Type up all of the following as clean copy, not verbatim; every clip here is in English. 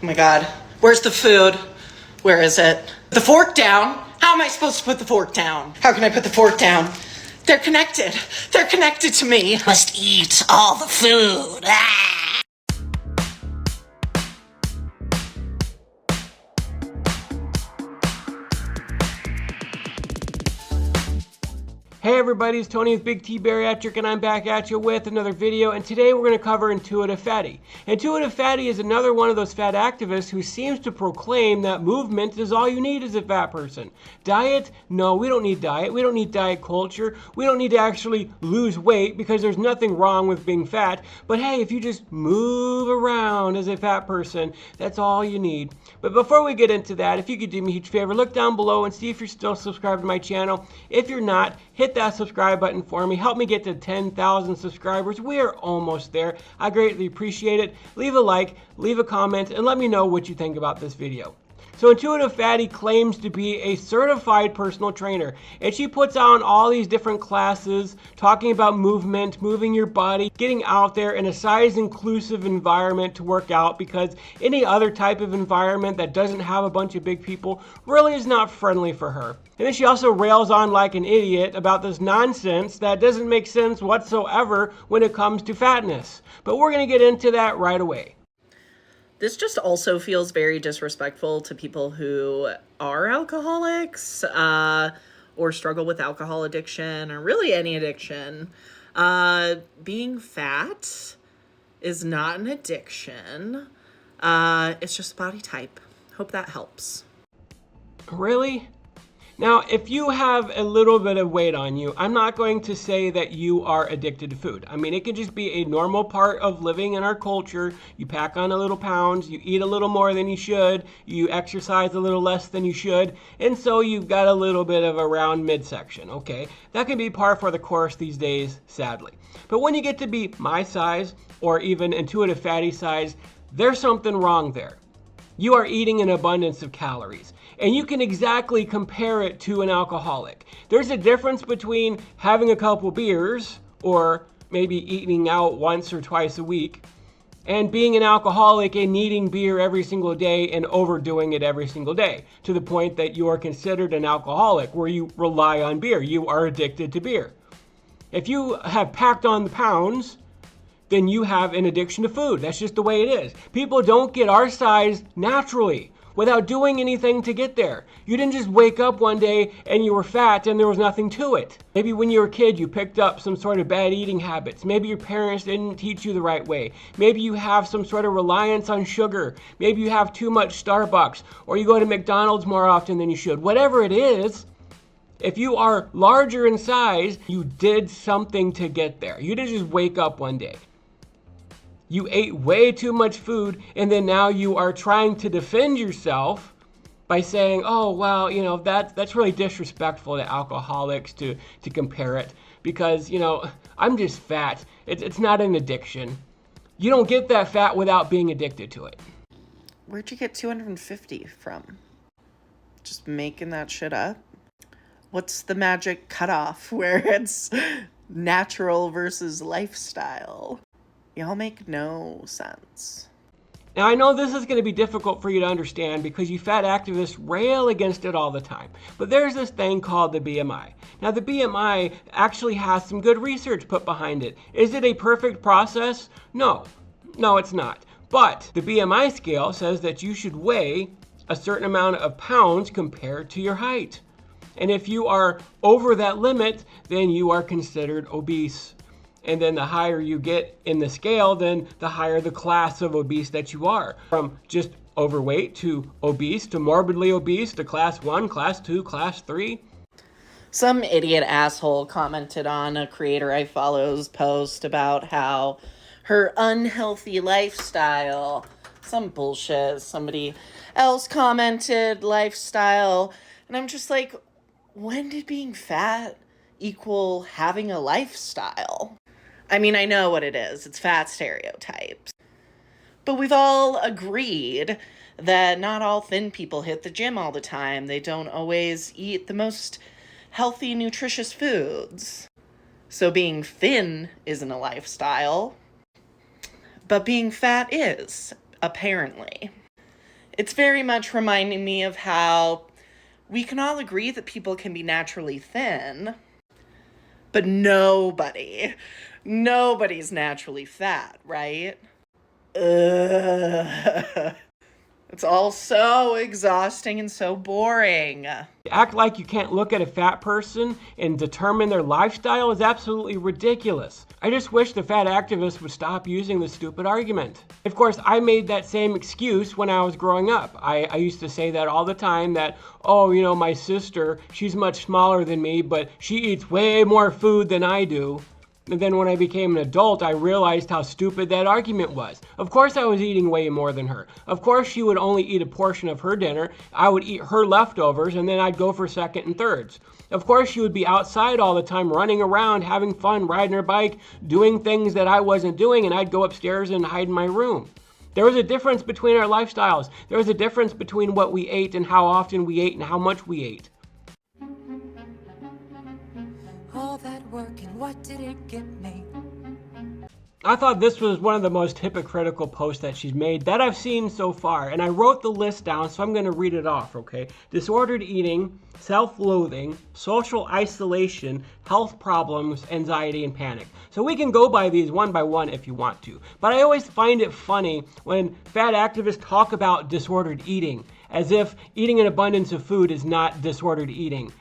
Oh my God, where's the food? Where is it? The fork down? How am I supposed to put the fork down? How can I put the fork down? They're connected. They're connected to me. Must eat all the food. Ah! Hey everybody, it's Tony with Big T Bariatric and I'm back at you with another video, and today we're going to cover Intuitive.Fatty. Intuitive.Fatty is another one of those fat activists who seems to proclaim that movement is all you need as a fat person. Diet? No, we don't need diet. We don't need diet culture. We don't need to actually lose weight because there's nothing wrong with being fat. But hey, if you just move around as a fat person, that's all you need. But before we get into that, if you could do me a huge favor, look down below and see if you're still subscribed to my channel. If you're not, hit that subscribe button for me. Help me get to 10,000 subscribers. We are almost there. I greatly appreciate it. Leave a like, leave a comment, and let me know what you think about this video. So Intuitive.Fatty claims to be a certified personal trainer, and she puts on all these different classes talking about movement, moving your body, getting out there in a size-inclusive environment to work out, because any other type of environment that doesn't have a bunch of big people really is not friendly for her. And then she also rails on like an idiot about this nonsense that doesn't make sense whatsoever when it comes to fatness. But we're going to get into that right away. This just also feels very disrespectful to people who are alcoholics or struggle with alcohol addiction or really any addiction. Being fat is not an addiction. It's just body type. Hope that helps. Really? Now, if you have a little bit of weight on you, I'm not going to say that you are addicted to food. I mean, it can just be a normal part of living in our culture. You pack on a little pounds, you eat a little more than you should, you exercise a little less than you should, and so you've got a little bit of a round midsection, okay? That can be par for the course these days, sadly. But when you get to be my size, or even Intuitive.Fatty size, there's something wrong there. You are eating an abundance of calories, and you can exactly compare it to an alcoholic. There's a difference between having a couple beers or maybe eating out once or twice a week and being an alcoholic and needing beer every single day and overdoing it every single day to the point that you are considered an alcoholic where you rely on beer. You are addicted to beer. If you have packed on the pounds, then you have an addiction to food. That's just the way it is. People don't get our size naturally without doing anything to get there. You didn't just wake up one day and you were fat and there was nothing to it. Maybe when you were a kid, you picked up some sort of bad eating habits. Maybe your parents didn't teach you the right way. Maybe you have some sort of reliance on sugar. Maybe you have too much Starbucks, or you go to McDonald's more often than you should. Whatever it is, if you are larger in size, you did something to get there. You didn't just wake up one day. You ate way too much food, and then now you are trying to defend yourself by saying, oh, well, you know, that's really disrespectful to alcoholics to compare it because, you know, I'm just fat. It's not an addiction. You don't get that fat without being addicted to it. Where'd you get 250 from? Just making that shit up? What's the magic cutoff where it's natural versus lifestyle? Y'all make no sense. Now, I know this is going to be difficult for you to understand because you fat activists rail against it all the time. But there's this thing called the BMI. Now, the BMI actually has some good research put behind it. Is it a perfect process? No. No, it's not. But the BMI scale says that you should weigh a certain amount of pounds compared to your height. And if you are over that limit, then you are considered obese. And then the higher you get in the scale, then the higher the class of obese that you are. From just overweight to obese to morbidly obese to class 1, class 2, class 3. Some idiot asshole commented on a creator I follow's post about how her unhealthy lifestyle, some bullshit, somebody else commented lifestyle, and I'm just like, when did being fat equal having a lifestyle? I mean, I know what it is. It's fat stereotypes. But we've all agreed that not all thin people hit the gym all the time. They don't always eat the most healthy, nutritious foods. So being thin isn't a lifestyle. But being fat is, apparently. It's very much reminding me of how we can all agree that people can be naturally thin, but nobody's naturally fat, right? Ugh. It's all so exhausting and so boring. Act like you can't look at a fat person and determine their lifestyle is absolutely ridiculous. I just wish the fat activists would stop using this stupid argument. Of course, I made that same excuse when I was growing up. I used to say that all the time that, oh, you know, my sister, she's much smaller than me, but she eats way more food than I do. And then when I became an adult, I realized how stupid that argument was. Of course I was eating way more than her. Of course she would only eat a portion of her dinner. I would eat her leftovers, and then I'd go for second and thirds. Of course she would be outside all the time, running around, having fun, riding her bike, doing things that I wasn't doing, and I'd go upstairs and hide in my room. There was a difference between our lifestyles. There was a difference between what we ate and how often we ate and how much we ate. All that work and what did it get me? I thought this was one of the most hypocritical posts that she's made that I've seen so far. And I wrote the list down, so I'm going to read it off, okay? Disordered eating, self-loathing, social isolation, health problems, anxiety, and panic. So we can go by these one by one if you want to. But I always find it funny when fat activists talk about disordered eating, as if eating an abundance of food is not disordered eating.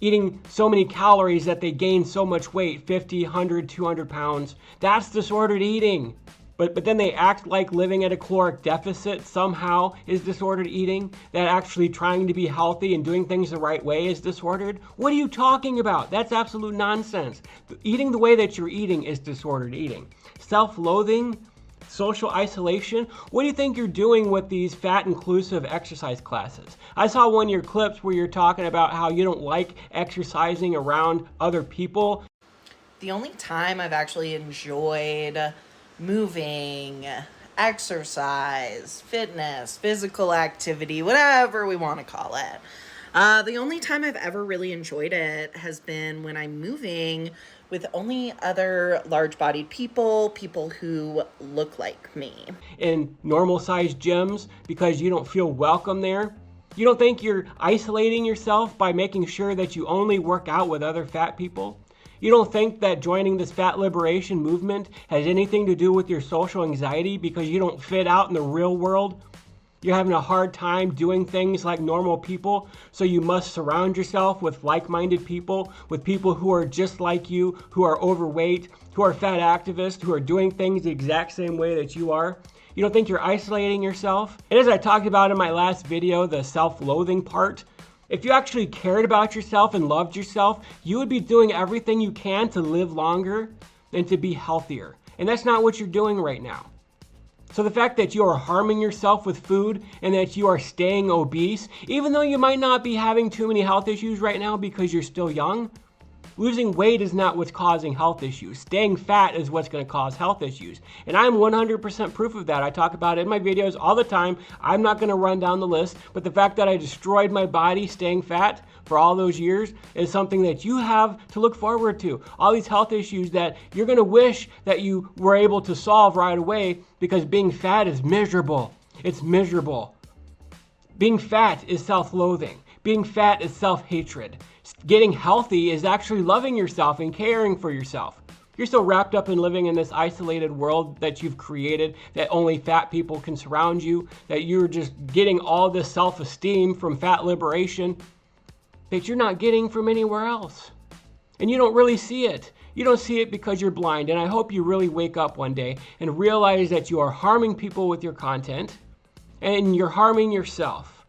Eating so many calories that they gain so much weight, 50, 100, 200 pounds, that's disordered eating. But then they act like living at a caloric deficit somehow is disordered eating, that actually trying to be healthy and doing things the right way is disordered. What are you talking about? That's absolute nonsense. Eating the way that you're eating is disordered eating. Self-loathing, social isolation, what do you think you're doing with these fat inclusive exercise classes? I saw one of your clips where you're talking about how you don't like exercising around other people. The only time I've actually enjoyed moving, exercise, fitness, physical activity, whatever we want to call it. The only time I've ever really enjoyed it has been when I'm moving with only other large-bodied people who look like me. In normal-sized gyms because you don't feel welcome there. You don't think you're isolating yourself by making sure that you only work out with other fat people? You don't think that joining this fat liberation movement has anything to do with your social anxiety because you don't fit out in the real world? You're having a hard time doing things like normal people, so you must surround yourself with like-minded people, with people who are just like you, who are overweight, who are fat activists, who are doing things the exact same way that you are. You don't think you're isolating yourself? And as I talked about in my last video, the self-loathing part, if you actually cared about yourself and loved yourself, you would be doing everything you can to live longer and to be healthier. And that's not what you're doing right now. So the fact that you are harming yourself with food and that you are staying obese, even though you might not be having too many health issues right now because you're still young, losing weight is not what's causing health issues. Staying fat is what's going to cause health issues. And I'm 100% proof of that. I talk about it in my videos all the time. I'm not going to run down the list, but the fact that I destroyed my body staying fat for all those years is something that you have to look forward to. All these health issues that you're going to wish that you were able to solve right away because being fat is miserable. It's miserable. Being fat is self-loathing. Being fat is self-hatred. Getting healthy is actually loving yourself and caring for yourself. You're so wrapped up in living in this isolated world that you've created that only fat people can surround you, that you're just getting all this self-esteem from fat liberation that you're not getting from anywhere else. And you don't really see it. You don't see it because you're blind. And I hope you really wake up one day and realize that you are harming people with your content and you're harming yourself.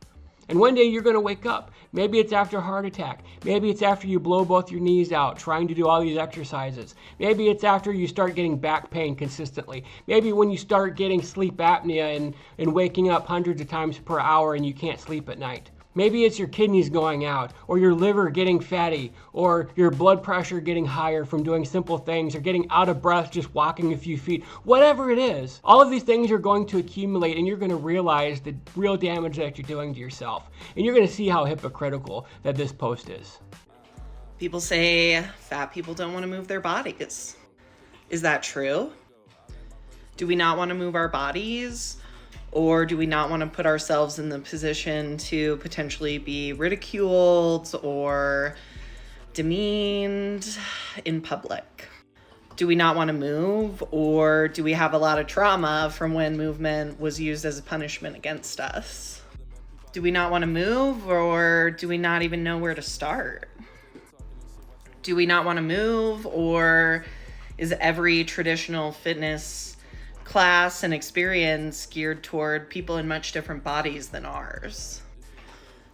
And one day you're going to wake up. Maybe it's after a heart attack. Maybe it's after you blow both your knees out trying to do all these exercises. Maybe it's after you start getting back pain consistently. Maybe when you start getting sleep apnea and waking up hundreds of times per hour and you can't sleep at night. Maybe it's your kidneys going out, or your liver getting fatty, or your blood pressure getting higher from doing simple things, or getting out of breath just walking a few feet. Whatever it is, all of these things are going to accumulate and you're going to realize the real damage that you're doing to yourself. And you're going to see how hypocritical that this post is. People say fat people don't want to move their bodies. Is that true? Do we not want to move our bodies? Or do we not want to put ourselves in the position to potentially be ridiculed or demeaned in public? Do we not want to move, or do we have a lot of trauma from when movement was used as a punishment against us? Do we not want to move, or do we not even know where to start? Do we not want to move, or is every traditional fitness class and experience geared toward people in much different bodies than ours?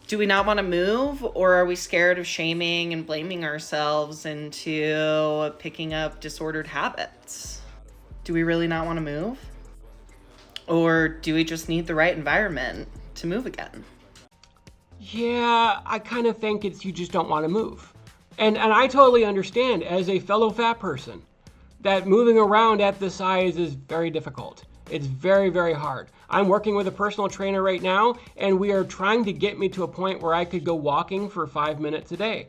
Do we not want to move, or are we scared of shaming and blaming ourselves into picking up disordered habits? Do we really not want to move? Or do we just need the right environment to move again? Yeah, I kind of think it's you just don't want to move. And I totally understand, as a fellow fat person, that moving around at this size is very difficult. It's very, very hard. I'm working with a personal trainer right now, and we are trying to get me to a point where I could go walking for 5 minutes a day.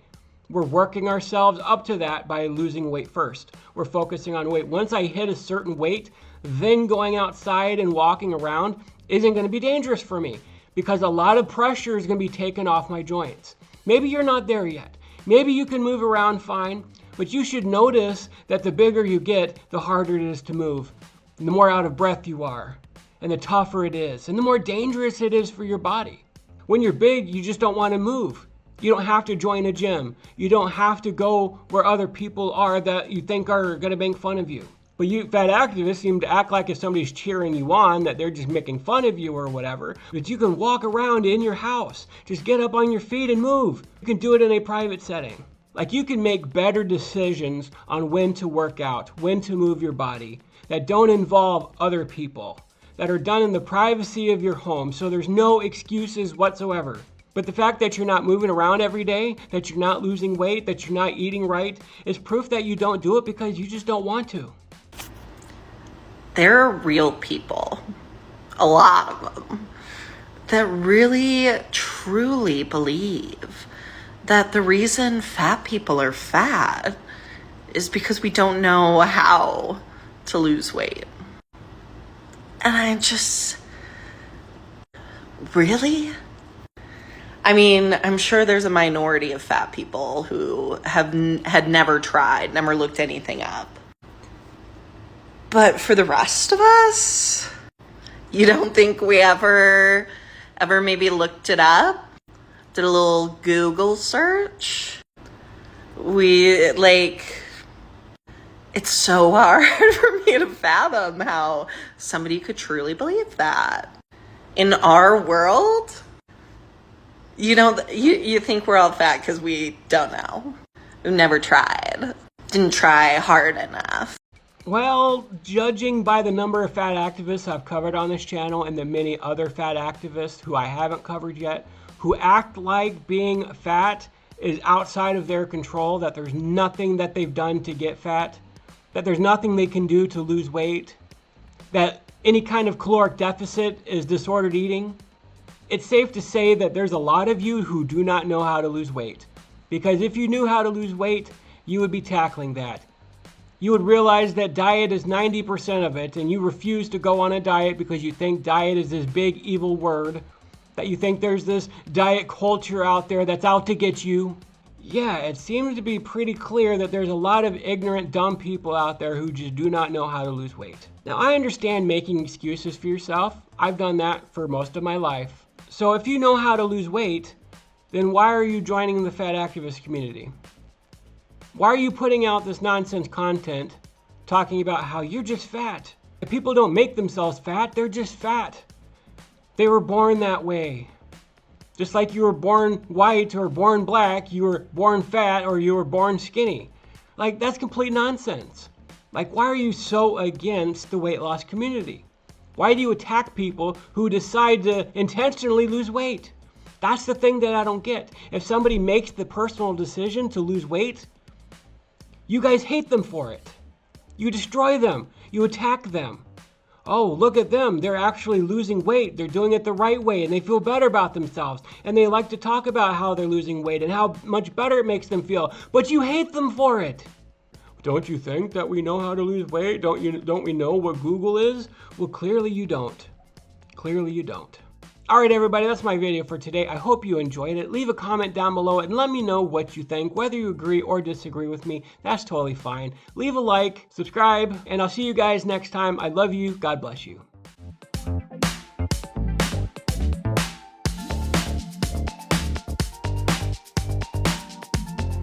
We're working ourselves up to that by losing weight first. We're focusing on weight. Once I hit a certain weight, then going outside and walking around isn't going to be dangerous for me, because a lot of pressure is going to be taken off my joints. Maybe you're not there yet. Maybe you can move around fine, but you should notice that the bigger you get, the harder it is to move. And the more out of breath you are, and the tougher it is, and the more dangerous it is for your body. When you're big, you just don't want to move. You don't have to join a gym. You don't have to go where other people are that you think are going to make fun of you. But you fat activists seem to act like if somebody's cheering you on, that they're just making fun of you or whatever. But you can walk around in your house. Just get up on your feet and move. You can do it in a private setting. Like, you can make better decisions on when to work out, when to move your body, that don't involve other people, that are done in the privacy of your home, so there's no excuses whatsoever. But the fact that you're not moving around every day, that you're not losing weight, that you're not eating right, is proof that you don't do it because you just don't want to. There are real people, a lot of them, that really, truly believe that the reason fat people are fat is because we don't know how to lose weight. And I just, really? I mean, I'm sure there's a minority of fat people who had never tried, never looked anything up. But for the rest of us, you don't think we ever maybe looked it up? Did a little Google search? It's so hard for me to fathom how somebody could truly believe that. In our world, you think we're all fat because we don't know. We've never tried. Didn't try hard enough. Well, judging by the number of fat activists I've covered on this channel and the many other fat activists who I haven't covered yet, who act like being fat is outside of their control, that there's nothing that they've done to get fat, that there's nothing they can do to lose weight, that any kind of caloric deficit is disordered eating, it's safe to say that there's a lot of you who do not know how to lose weight. Because if you knew how to lose weight, you would be tackling that. You would realize that diet is 90% of it, and you refuse to go on a diet because you think diet is this big evil word, that you think there's this diet culture out there that's out to get you. Yeah, it seems to be pretty clear that there's a lot of ignorant, dumb people out there who just do not know how to lose weight. Now, I understand making excuses for yourself. I've done that for most of my life. So if you know how to lose weight, then why are you joining the fat activist community? Why are you putting out this nonsense content talking about how you're just fat? If people don't make themselves fat, they're just fat. They were born that way. Just like you were born white or born black, you were born fat or you were born skinny. Like, that's complete nonsense. Like, why are you so against the weight loss community? Why do you attack people who decide to intentionally lose weight? That's the thing that I don't get. If somebody makes the personal decision to lose weight, you guys hate them for it. You destroy them. You attack them. Oh, look at them. They're actually losing weight. They're doing it the right way, and they feel better about themselves. And they like to talk about how they're losing weight and how much better it makes them feel. But you hate them for it. Don't you think that we know how to lose weight? Don't we know what Google is? Well, clearly you don't. Clearly you don't. All right, everybody, that's my video for today. I hope you enjoyed it. Leave a comment down below and let me know what you think. Whether you agree or disagree with me, that's totally fine. Leave a like, subscribe, and I'll see you guys next time. I love you. God bless you.